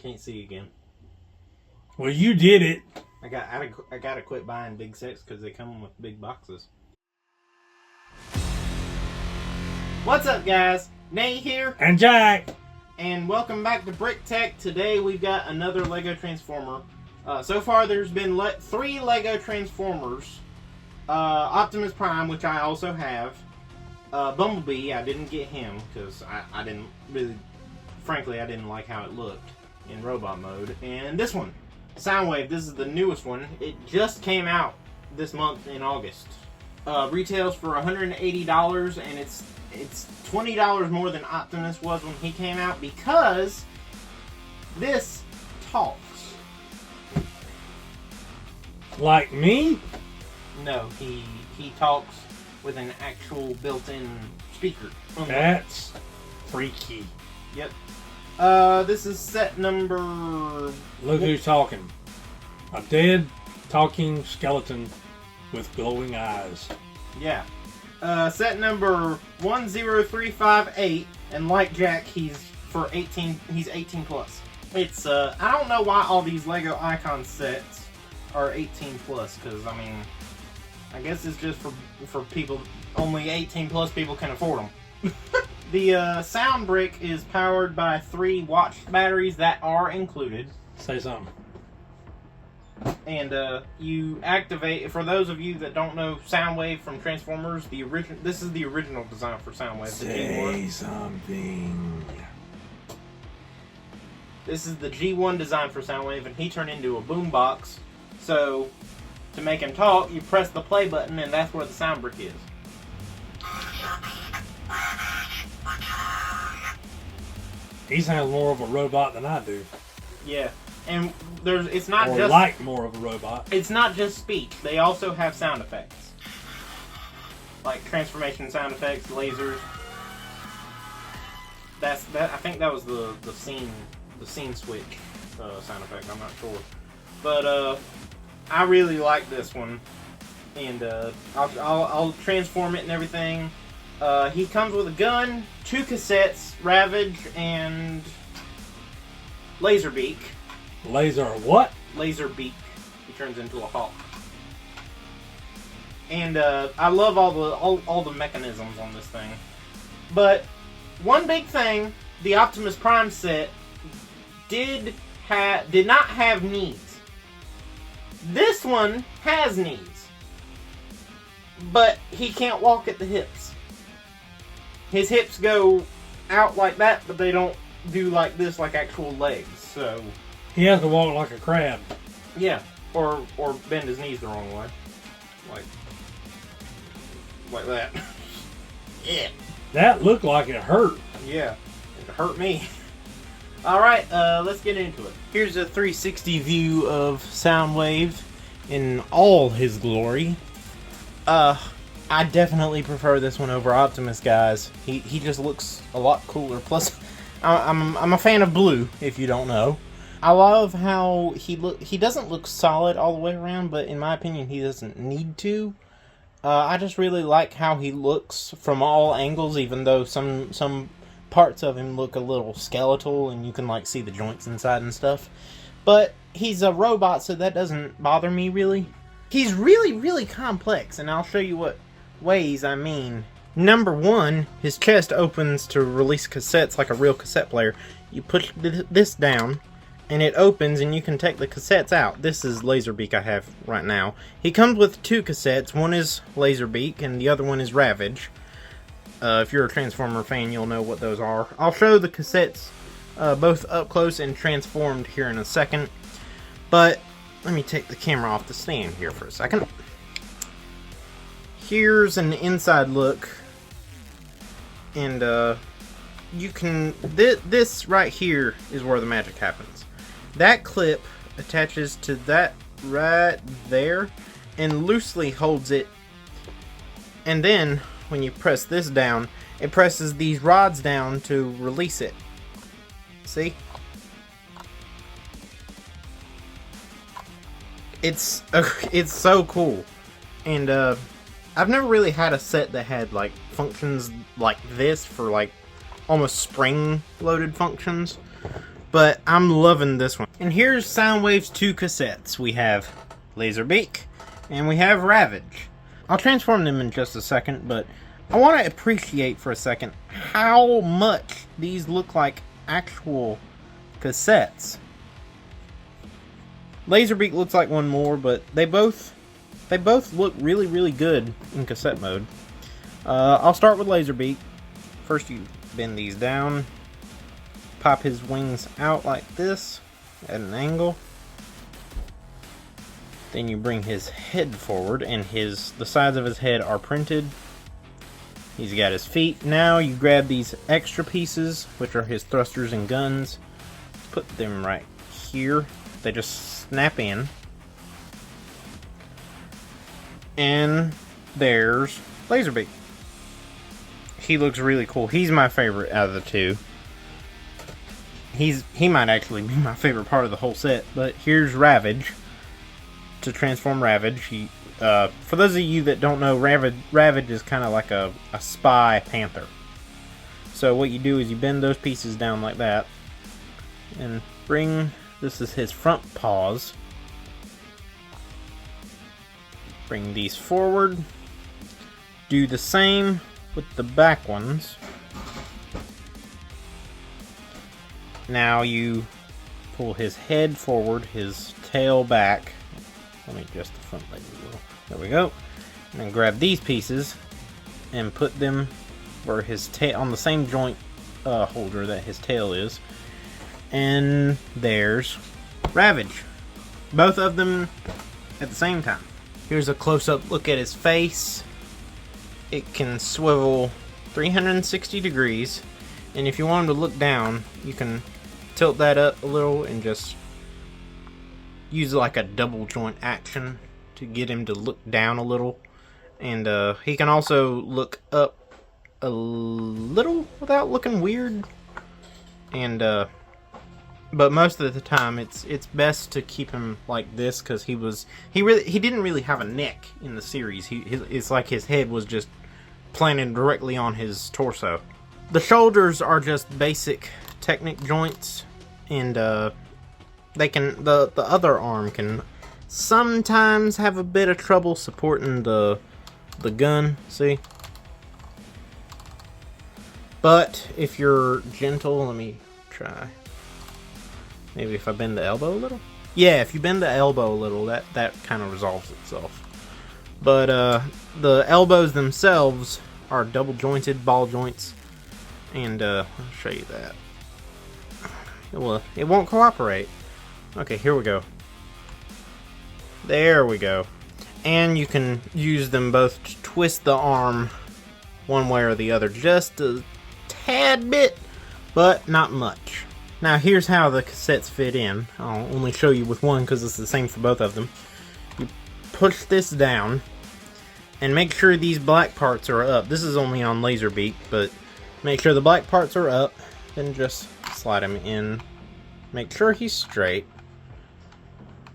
can't see again. Well, you did it. I gotta quit buying big sets because they come with big boxes. What's up, guys? Nate here. And Jack. And welcome back to Brick Tech. Today we've got another Lego Transformer. So far there's been 3 Lego Transformers. Optimus Prime, which I also have. Bumblebee, I didn't get him because I didn't really, frankly, I didn't like how it looked in robot mode. And this one, Soundwave, this is the newest one. It just came out this month in August. Retails for $180 and it's $20 more than Optimus was when he came out because this talks. Like me? No, he talks with an actual built-in speaker. That's freaky. Yep. This is set number... Look who's talking. A dead, talking skeleton with glowing eyes. Yeah. Set number 10358, and like Jack, he's 18 plus. It's, I don't know why all these Lego Icon sets are 18 plus, because, I mean, I guess it's just for people, only 18 plus people can afford them. The sound brick is powered by 3 watch batteries that are included. Say something. And you activate, for those of you that don't know Soundwave from Transformers, this is the original design for Soundwave. Say something. This is the G1 design for Soundwave, and he turned into a boombox. So, to make him talk, you press the play button, and that's where the sound brick is. He sounds more of a robot than I do. Yeah, and it's not or just like more of a robot. It's not just speech. They also have sound effects, like transformation sound effects, lasers. I think that was the scene switch sound effect. I'm not sure, but I really like this one, and I'll transform it and everything. He comes with a gun, 2 cassettes, Ravage, and Laserbeak. Laser what? Laserbeak. He turns into a hawk. And I love all the mechanisms on this thing. But one big thing, the Optimus Prime set did not have knees. This one has knees, but he can't walk at the hips. His hips go out like that, but they don't do like this, like actual legs. So he has to walk like a crab. Yeah, or bend his knees the wrong way, like that. Yeah. That looked like it hurt. Yeah, it hurt me. All right, let's get into it. Here's a 360 view of Soundwave in all his glory. I definitely prefer this one over Optimus, guys. He just looks a lot cooler. Plus, I'm a fan of blue, if you don't know. I love how he doesn't look solid all the way around, but in my opinion, he doesn't need to. I just really like how he looks from all angles, even though some parts of him look a little skeletal, and you can like see the joints inside and stuff. But he's a robot, so that doesn't bother me really. He's really, really complex, and I'll show you what ways I mean. Number 1, his chest opens to release cassettes like a real cassette player. You push this down, and it opens, and you can take the cassettes out. This is Laserbeak I have right now. He comes with 2 cassettes. One is Laserbeak, and the other one is Ravage. If you're a Transformer fan, you'll know what those are. I'll show the cassettes both up close and transformed here in a second. But let me take the camera off the stand here for a second. Here's an inside look, and you can, this right here is where the magic happens. That clip attaches to that right there and loosely holds it, and then when you press this down, it presses these rods down to release it. See? It's so cool, and I've never really had a set that had like functions like this for like almost spring-loaded functions. but I'm loving this one. And here's Soundwave's 2 cassettes. We have Laserbeak and we have Ravage. I'll transform them in just a second, but I want to appreciate for a second how much these look like actual cassettes. Laserbeak looks like one more, but they both look really, really good in cassette mode. I'll start with Laserbeak. First you bend these down, pop his wings out like this at an angle. Then you bring his head forward, and the sides of his head are printed. He's got his feet. Now you grab these extra pieces, which are his thrusters and guns. Put them right here. They just snap in. And there's Laserbeak. He looks really cool. He's my favorite out of the two. He might actually be my favorite part of the whole set. But here's Ravage. To transform Ravage, for those of you that don't know, Ravage is kind of like a spy panther. So what you do is you bend those pieces down like that, and this is his front paws. Bring these forward. Do the same with the back ones. Now you pull his head forward, his tail back. Let me adjust the front leg a little. There we go. And then grab these pieces and put them where his tail, on the same joint holder that his tail is. And there's Ravage. Both of them at the same time. Here's a close-up look at his face. It can swivel 360 degrees. And if you want him to look down, you can tilt that up a little and just use like a double joint action to get him to look down a little. And he can also look up a little without looking weird. And but most of the time it's best to keep him like this, because he didn't really have a neck in the series. It's like his head was just planted directly on his torso. The shoulders are just basic Technic joints, and the other arm can sometimes have a bit of trouble supporting the gun, see? But if you're gentle, let me try. Maybe if I bend the elbow a little? Yeah, if you bend the elbow a little, that kind of resolves itself. But the elbows themselves are double jointed ball joints, and I'll show you that. It won't cooperate. Okay, here we go. There we go. And you can use them both to twist the arm one way or the other, just a tad bit, but not much. Now here's how the cassettes fit in. I'll only show you with one because it's the same for both of them. You push this down and make sure these black parts are up. This is only on Laserbeak, but make sure the black parts are up. Then just slide him in. Make sure he's straight,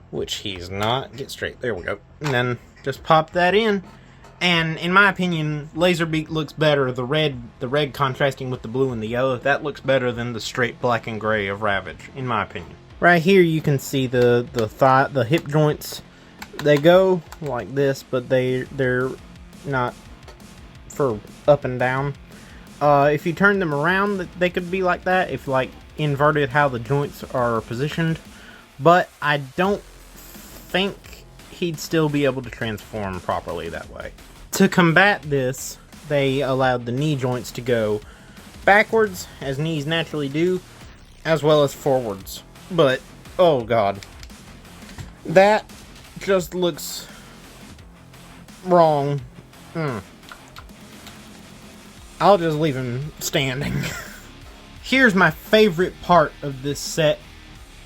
which he's not. Get straight. There we go. And then just pop that in. And in my opinion, Laserbeak looks better. The red contrasting with the blue and the yellow, that looks better than the straight black and gray of Ravage, in my opinion. Right here you can see the hip joints. They go like this, but they're not for up and down. If you turn them around, they could be like that, if like inverted how the joints are positioned. But I don't think he'd still be able to transform properly that way. To combat this, they allowed the knee joints to go backwards, as knees naturally do, as well as forwards. But, oh god, that just looks wrong. I'll just leave him standing. Here's my favorite part of this set.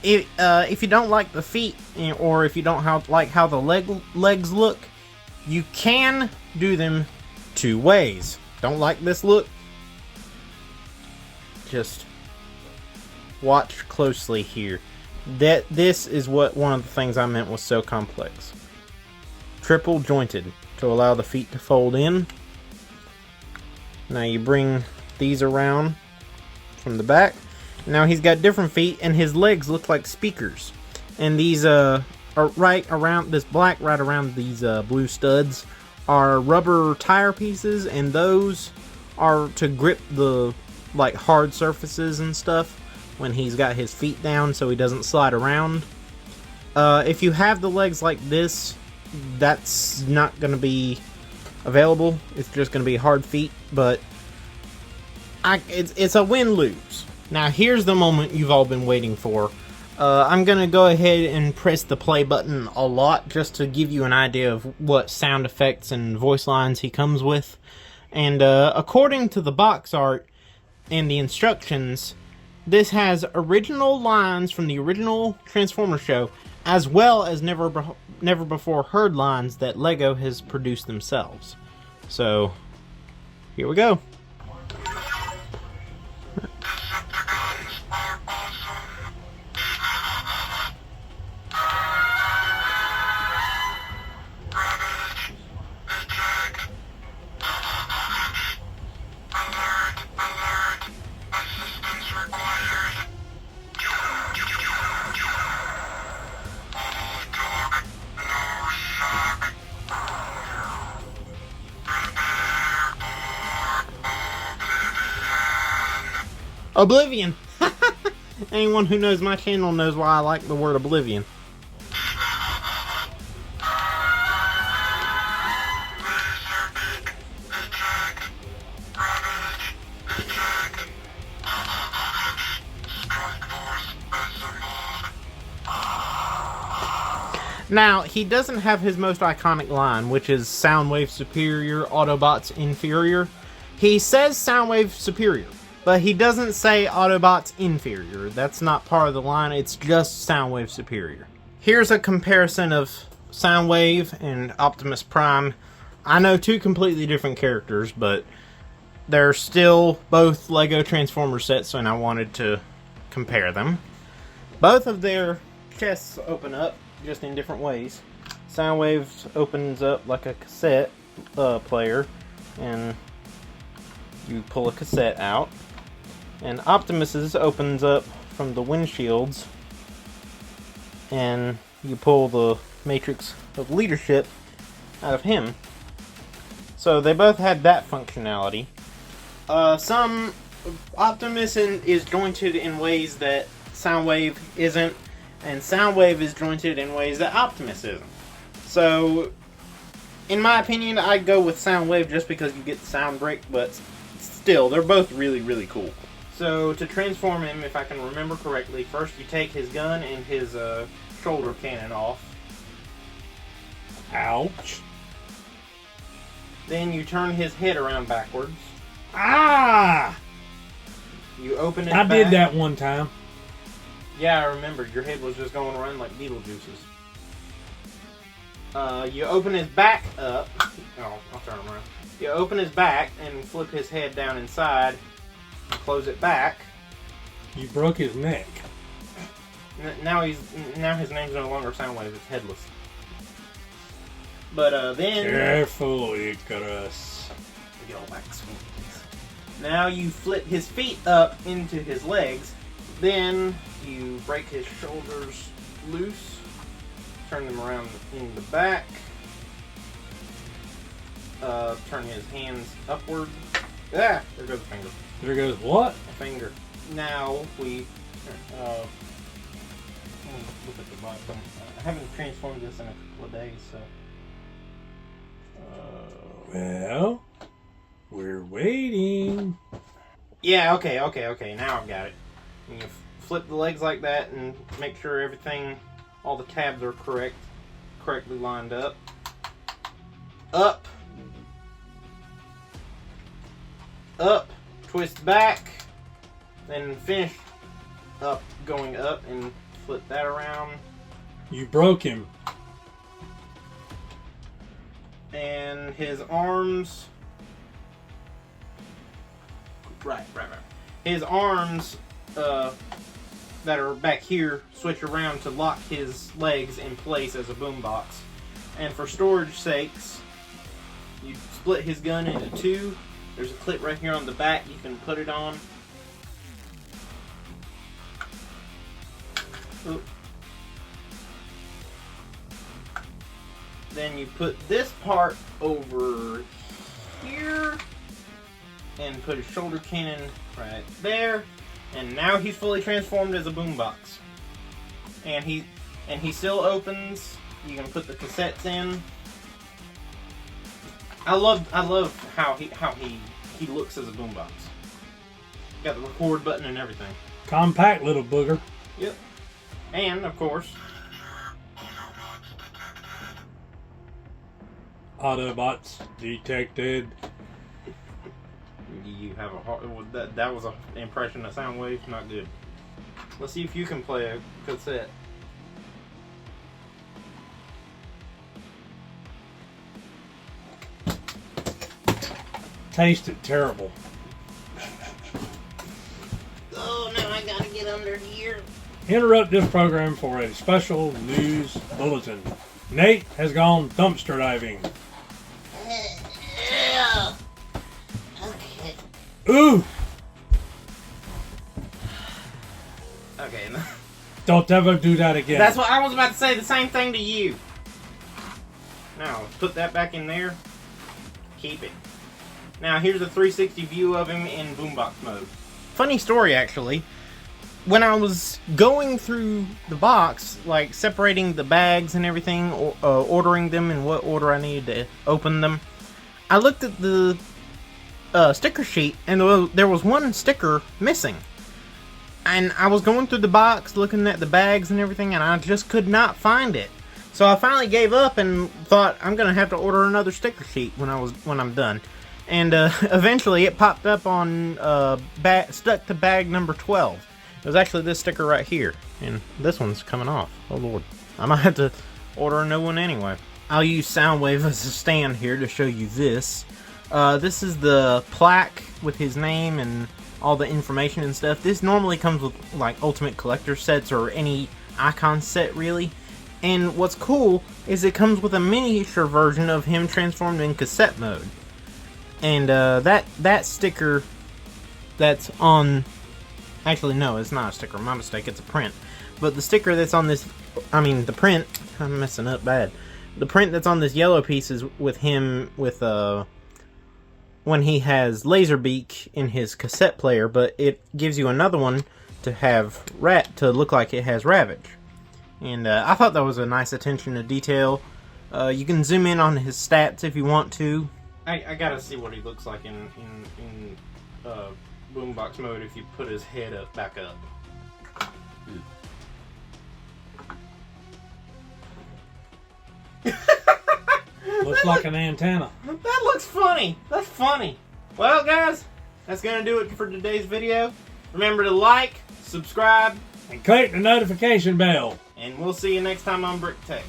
If you don't like the feet, or if you don't like how the legs look, you can do them two ways. Don't like this look? Just watch closely here. This is what one of the things I meant was so complex. Triple jointed to allow the feet to fold in. Now you bring these around from the back, Now he's got different feet, and his legs look like speakers. And these are right around this black, right around these blue studs, are rubber tire pieces, and those are to grip the like hard surfaces and stuff when he's got his feet down, so he doesn't slide around. If you have the legs like this, that's not going to be available. It's just going to be hard feet, but it's a win-lose. Now here's the moment you've all been waiting for. I'm going to go ahead and press the play button a lot just to give you an idea of what sound effects and voice lines he comes with. And according to the box art and the instructions, this has original lines from the original Transformers show, as well as never before heard lines that LEGO has produced themselves. So, here we go. Oblivion! Anyone who knows my channel knows why I like the word Oblivion. Now, he doesn't have his most iconic line, which is Soundwave superior, Autobots inferior. He says Soundwave superior, but he doesn't say Autobots inferior. That's not part of the line, it's just Soundwave superior. Here's a comparison of Soundwave and Optimus Prime. I know two completely different characters, but they're still both LEGO Transformers sets, and I wanted to compare them. Both of their chests open up, just in different ways. Soundwave opens up like a cassette player, and you pull a cassette out. And Optimus's opens up from the windshields, and you pull the matrix of leadership out of him. So they both had that functionality. Some Optimus is jointed in ways that Soundwave isn't, and Soundwave is jointed in ways that Optimus isn't. So, in my opinion, I'd go with Soundwave just because you get the sound break, but still, they're both really, really cool. So, to transform him, if I can remember correctly, first you take his gun and his shoulder cannon off. Ouch. Then you turn his head around backwards. Ah! You open it I back. did that one time. Yeah, I remember. Your head was just going around like Beetlejuice's. You open his back up. Oh, I'll turn him around. You open his back and flip his head down inside. And close it back. You broke his neck. Now his name's no longer Soundwave. It's Headless. But then. Careful, Icarus. Get all back sweet. Now you flip his feet up into his legs. Then you break his shoulders loose, turn them around in the back, turn his hands upward. Ah, there goes a finger. There goes what? A finger. Now we look at the bottom. I haven't transformed this in a couple of days, so. Well, we're waiting. Yeah. Okay. Now I've got it. And you flip the legs like that and make sure everything, all the tabs are correctly lined up. Up. Up. Twist back. Then finish up, going up, and flip that around. You broke him. And his arms. Right. His arms that are back here switch around to lock his legs in place as a boombox. And for storage sakes, you split his gun into two. There's a clip right here on the back you can put it on. Oop. Then you put this part over here and put his shoulder cannon right there. And now he's fully transformed as a boombox. And he still opens. You can put the cassettes in. I love how he looks as a boombox. Got the record button and everything. Compact little booger. Yep. And of course, Autobots detected. you have a hard, that was an impression of Soundwave. Not good. Let's see if you can play a cassette. Tasted terrible. Oh, now I gotta get under here. Interrupt this program for a special news bulletin. Nate has gone dumpster diving. Yeah. Okay. Ooh! Okay. Don't ever do that again. That's what I was about to say. The same thing to you. Now put that back in there. Keep it. Now here's a 360 view of him in boombox mode. Funny story, actually. When I was going through the box, like separating the bags and everything, ordering them in what order I needed to open them, I looked at the sticker sheet and there was one sticker missing. And I was going through the box looking at the bags and everything, and I just could not find it. So I finally gave up and thought I'm gonna have to order another sticker sheet when I'm done. And eventually it popped up on stuck to bag number 12. It was actually this sticker right here, and this one's coming off. Oh lord, I might have to order a new one anyway. I'll use Soundwave as a stand here to show you this. This is the plaque with his name and all the information and stuff. This normally comes with like Ultimate Collector sets or any icon set really. And what's cool is it comes with a miniature version of him transformed in cassette mode. And that sticker that's on... Actually, no, it's not a sticker. My mistake. It's a print. But the sticker that's on this... I mean, the print... I'm messing up bad. The print that's on this yellow piece is with him with... when he has Laserbeak in his cassette player, but it gives you another one to have to look like it has Ravage. And I thought that was a nice attention to detail. You can zoom in on his stats if you want to. I gotta see what he looks like in boombox mode if you put his head back up. Looks like an antenna. That looks funny. That's funny. Well, guys, that's gonna do it for today's video. Remember to like, subscribe, And click the notification bell. and we'll see you next time on Brick Tech.